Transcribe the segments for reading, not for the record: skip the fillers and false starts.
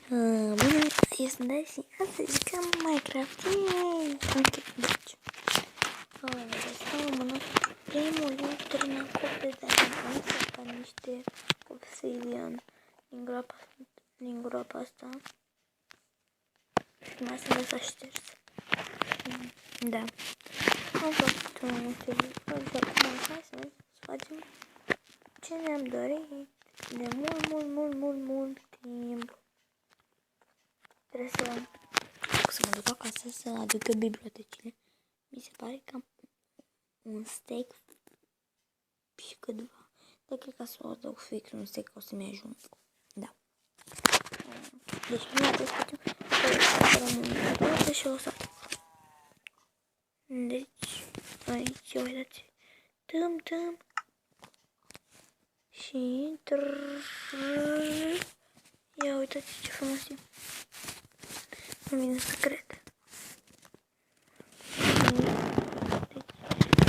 Bună, eu sunt Dai și astăzi jucăm Minecraft. Ok, deci am primul intru în cope, dar am să fac niște obsidian din groapa asta și mai să lăsa șters. Da, am făcut un telefon și acum hai să facem ce ne-am dorit de mult timp. Trebuie să mă duc acasă să aduc eu bibliotecile. Mi se pare că am un steak și câtva. Dar cred că să o aduc fix un steak, o să-mi ajung. Da. Deci prima dată facem să și o să aduc. Deci aici, uitați. Tâm. Și ia uitați ce frumos e. Nu vine să cred.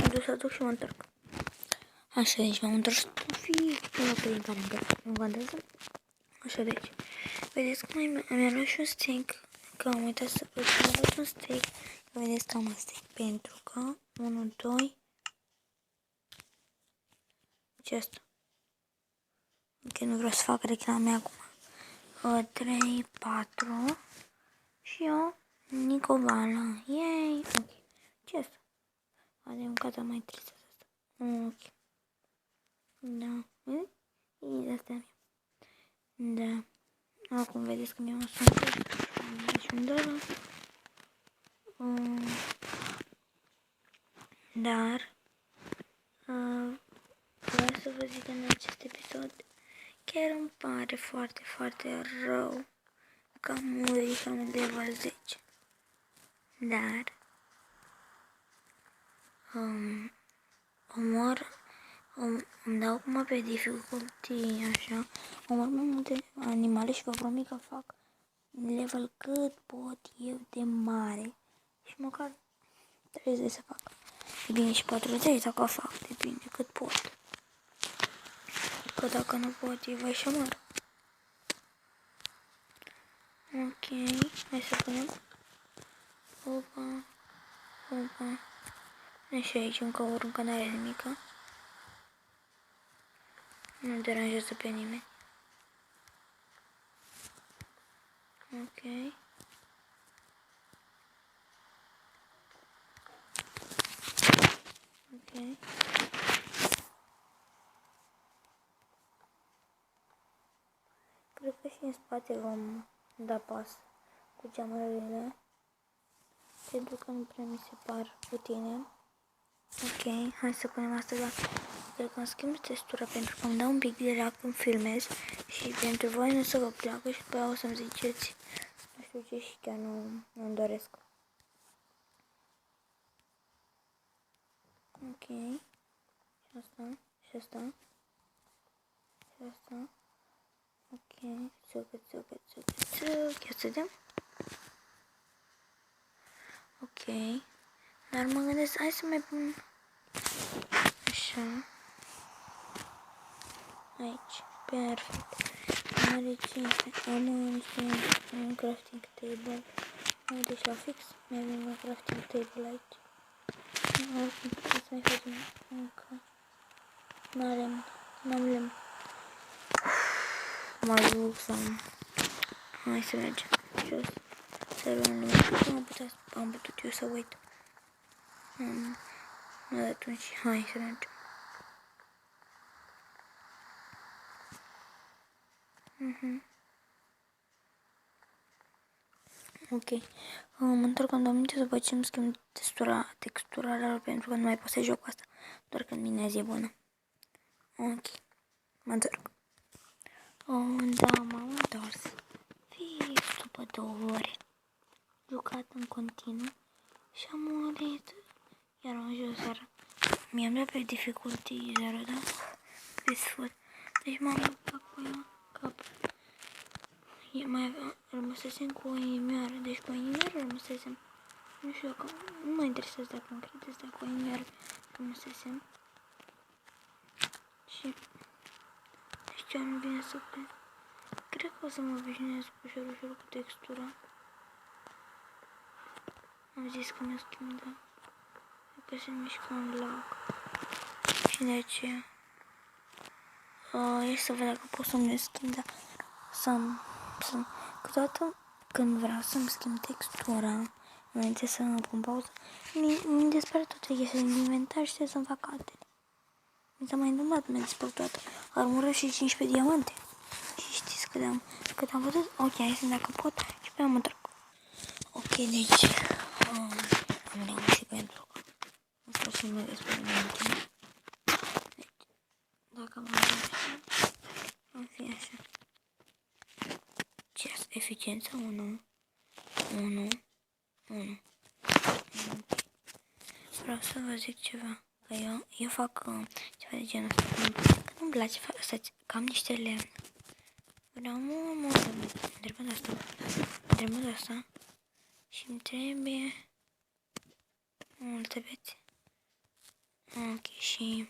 Am dus să aduc și mă întorc. Așa, deci m-am întors fix în locul din care îmi contează. Așa, deci. Vedeți că mi-am luat și un steak. Că am uitat să văd că am luat un steak. Vedeți că am un steak pentru că 1, 2. Ce asta? Ok, nu vreau să fac reclame acum. 3, 4. Și eu, Nicovala. Yay! Ok. Ce asta? Avem gata mai tristă asta. Ok. Da. E asta mea. Da. Acum vedeți că mi-am asumat și un $1. Dar vreau să vă zic în acest episod chiar îmi pare foarte rău că am murit la un level 10. Dar îmi dau acum pe dificulty, așa, omor mai multe animale și vă promit că fac level cât pot eu de mare și măcar 30 să fac. E bine și 40 dacă fac, depinde cât pot. Că dacă nu pot, e vai și mare. Ok, hai să punem. Opa. Și aici încă o runcă n-are nimică. Nu deranjează pe nimeni. Ok. Cred că și în spate vom da pas cu geamurile. Pentru că nu prea mi se par utile. Ok, hai să punem asta, dar cred că îmi schimb textura pentru că îmi dau un pic de lag când filmez și pentru voi nu să vă placă și după aia o să-mi ziceți nu știu ce și chiar nu-mi doresc. Ok, și asta. Ok, țuc, ia să vedem. Ok, dar mă gândesc, hai să mai pun așa, aici, perfect. Are 5, am un crafting table, deci la fix, mai avem un crafting table aici. Oricum putem să mai facem încă, n-am lemn. Mă duc să hai să mergem jos, să luăm lemn, am putut eu să uit. Atunci, hai să mergem. Ok. Mă întorc în 2 minute să văd ce-mi schimb textura pentru că nu mai pot să joc asta. Doar când mine zi bună. Ok. Mă întorc. Da, m-am întors. Fix după 2 ore. Jucat în continuu și am murit. Iar am ajuns seara. Mi-am dat pe dificulty 0, da? Peaceful. Deci m-am luptat cu ea cap. Mai rămăsesem cu o inimioară, deci cu o inimioară rămăsesem. Nu știu dacă, nu mă interesează dacă îmi credeți, dacă o inimioară rămăsesem. Și, deci ce nu vine să cred. cred că o să mă obișnuiesc ușor cu textura. Am zis că mi-o schimb, da. Că se mișcă un lag. Și de aceea. E să văd dacă pot să-mi schimb, da. Câteodată când vreau să-mi schimb textura, înainte să pun pauză, mi dispare toate chestiile din inventar și trebuie să-mi fac altele. Mi s-a mai întâmplat, mi-a dispărut toată armură și 15 diamante. Și știți cât am văzut? Ok, hai să dacă pot și pe am trec. Ok, deci am reușit pentru că în sfârșit mă despre mine. Deci, dacă am reușit, am fi așa. Ce eficiență 1. Vreau să vă zic ceva. Că eu fac ceva de genul ăsta. Că nu-mi place să cam niște lemn. Vreau mult întrebând asta. Și îmi trebuie multe bețe. Ok, și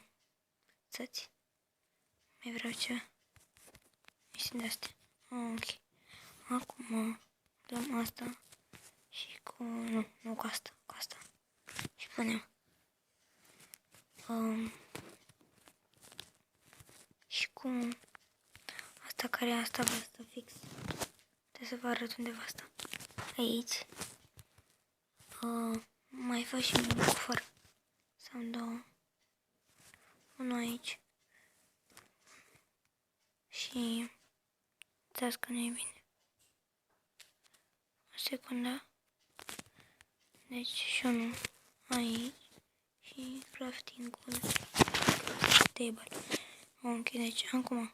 țăți. Mai vreau ceva. Și de astea. Ok. Acum dăm asta și cu... Nu cu asta. Cu asta. Și punem. Și cu asta care e asta fix. Trebuie să vă arăt undeva asta. Aici. Mai fac și un cufăr. Sau două. Unul aici. Și uitați că nu e bine. O secundă. Deci și unul aici. Și crafting-ul table. Ok, deci acum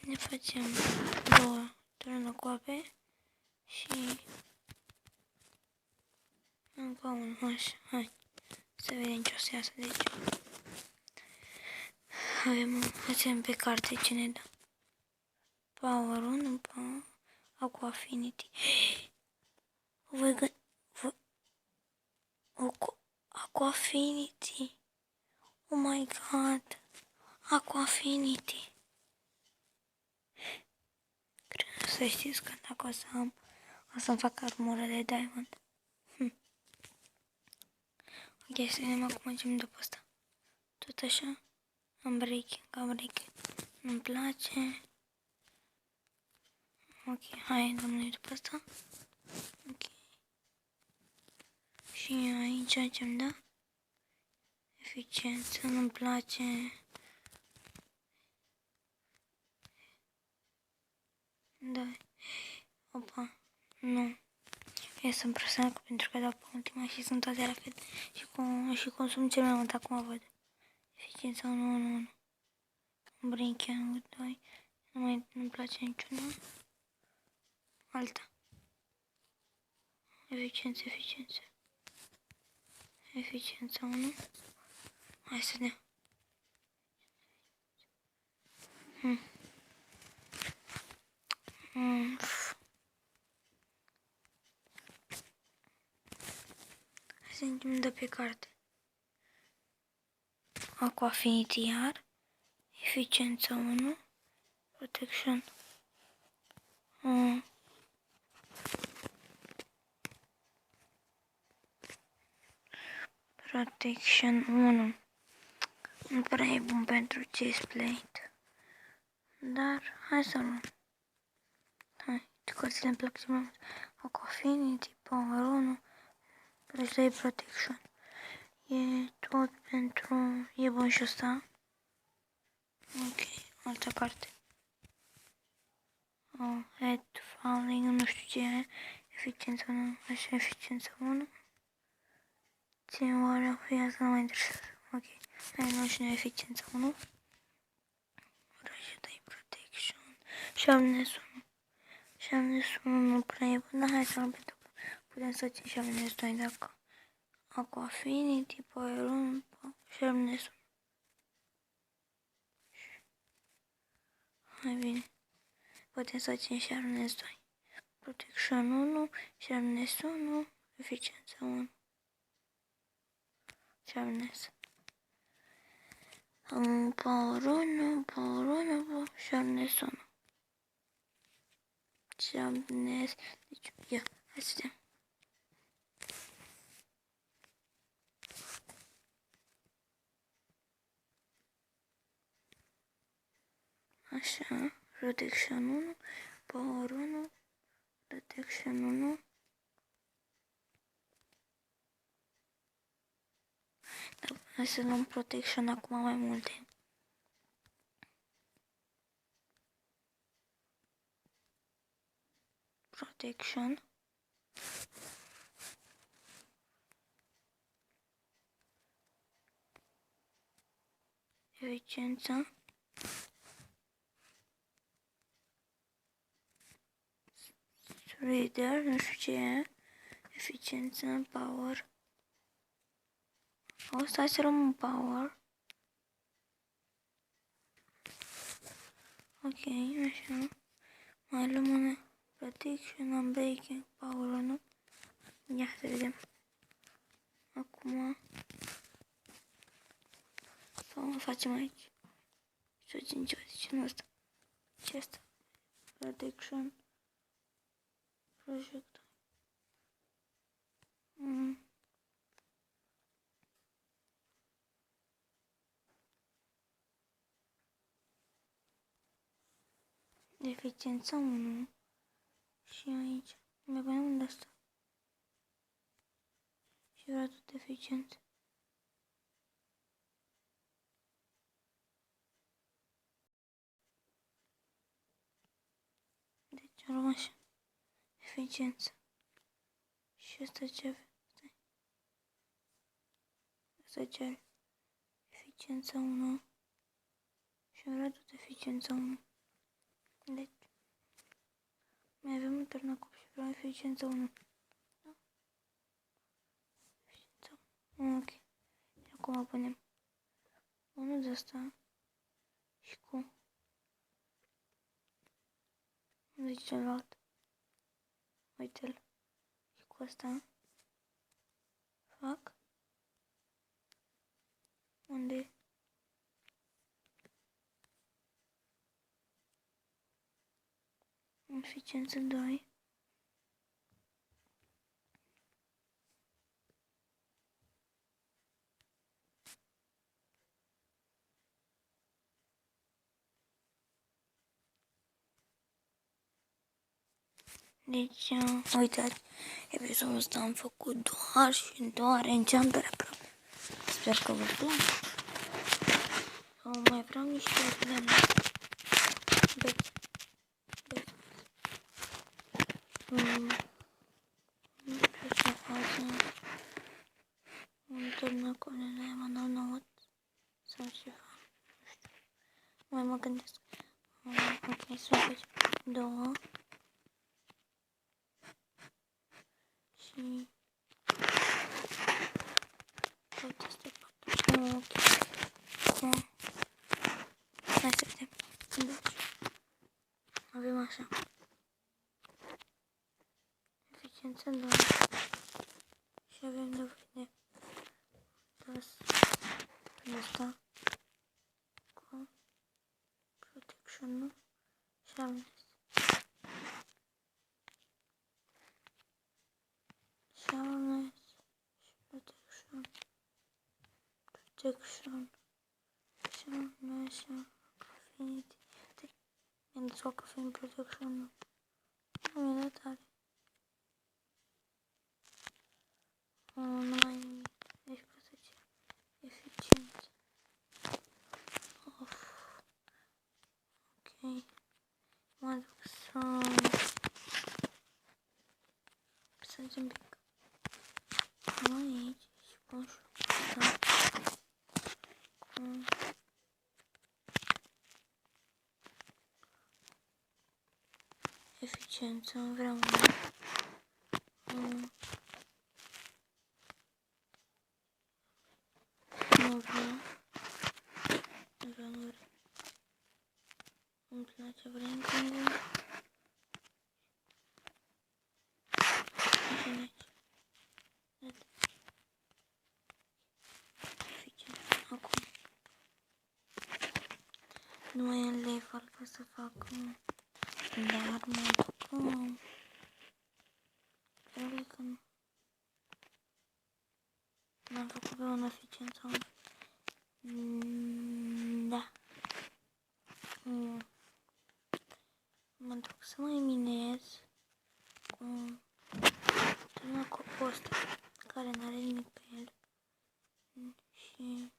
ne facem două turnă cu ape și încă unul așa. Hai să vedem ce o să iasă. Deci facem pe carte ce ne dă. Power 1, Aqua Affinity. Aqua Affinity. Oh my god. Aqua Affinity. Cred să știți că dacă o să-mi fac armură de diamond. Ok, să vedem acum ce-mi după asta. Tot așa. Am breaking. Nu-mi place. Ok, hai, domnule, după asta. Ok. Și aici ce-mi dă? Eficiență, nu-mi place. Da. Opa, nu. Eu sunt presionat pentru că dau pe ultima și sunt toate la fel. Și consum cel mai mult acum văd. Eficiența 1. Breaking 2. Nu-mi place niciuna. Alta. Eficiență. Eficiența 1. Hai să vedem. Hai să îmi dă pe carte. Aqua Affinity iar. Eficiență 1. Protection. Protection 1. Nu prea e bun pentru chestplate. Dar hai să luăm. Hai, cărțile îmi plac cel mai mult. Aqua Affinity, Power 1, plus 2 Protection. E tot pentru... E bun și ăsta. Ok, altă carte. Head Falling, nu știu ce e. Eficiență 1, așa, eficiență 1. Ține oare, asta nu mă interesează. Ok, hai, nu știu, eficiență 1. Răjătă-i Protection. Sharpness 1. Sharpness 1 nu prea e bun, dar hai să luăm pentru că putem să țin Sharpness 2 dacă Aqua Affinity, Power 1, Sharpness 1. Hai bine. Putem să țin Sharpness 2. Protection 1, Sharpness 1, Eficiență 1. Sharpness. Power 1, Power 1, Sharpness 1. Sharpness. Ya, hai să vedem. Așa, Protection 1, Power 1, Protection 1. Da, hai să luăm Protection acum mai multe. Protection. Eficiența. Reader, nu știu ce e. Eficiență, Power. O, stai să luăm un Power. Ok, așa. Mai luăm una. Protection, Unbreaking, Power 1. Ia să vedem. Acum. Sau facem aici. Și o facem ceva de genul ăsta. Ce asta? Protection. Project. Eficiența 1. Și aici. Mai punem unde asta. Și gradul de eficiență. Deci am așa. Eficiență. Și asta ce? Stai. Asta ce are? Eficiența 1. Și gradul de eficiență 1. Deci. Mai avem un turnacop și vreau eficiență 1. Da? Eficiență 1. Ok. Și acum punem unul de asta și cu unde celălalt. Uite-l. Și cu asta fac unde eficiență 2. Deci, uitați, episodul ăsta am făcut doar enchantări aproape. Sper că vă place. Mai vreau niște lemne. Beți. Nu știu ce facem. Un turnacop de diamant nou sau ceva. Nu știu. Mai mă gândesc. Ok, să facem 2. Și toate astea 4. Ok. Acum, hai să vedem. Deci, avem așa. Eficiență 2. Și avem nevoie de asta cu Protection și Sharpness. Sharpness și Protection. Sharpness și Affinity. Mi-am descurcat fiind Protection. Nu mi-a dat tare. Nu mai nimic. Deci poate să cer eficiență. Of. Ok. Mă duc să mergem pic. Aici și pun și eficiență, vreau nu vreau. Îmi place ranking-ul. Eficiență, acum. level ca să fac dar mă duc cred că n-am făcut pe un eficiență. Da. Mă duc să mai minez cu un copul ăsta care n-are nimic pe el și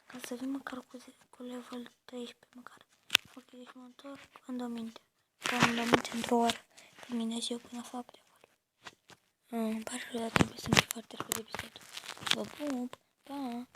ca să vin măcar cu level 13 măcar. Ok, deci mă întorc în dominte. Într-o oră când minez eu până fac level. Îmi pare rău, dar trebuie să-mi foarte repede episodul. Vă pup, pa!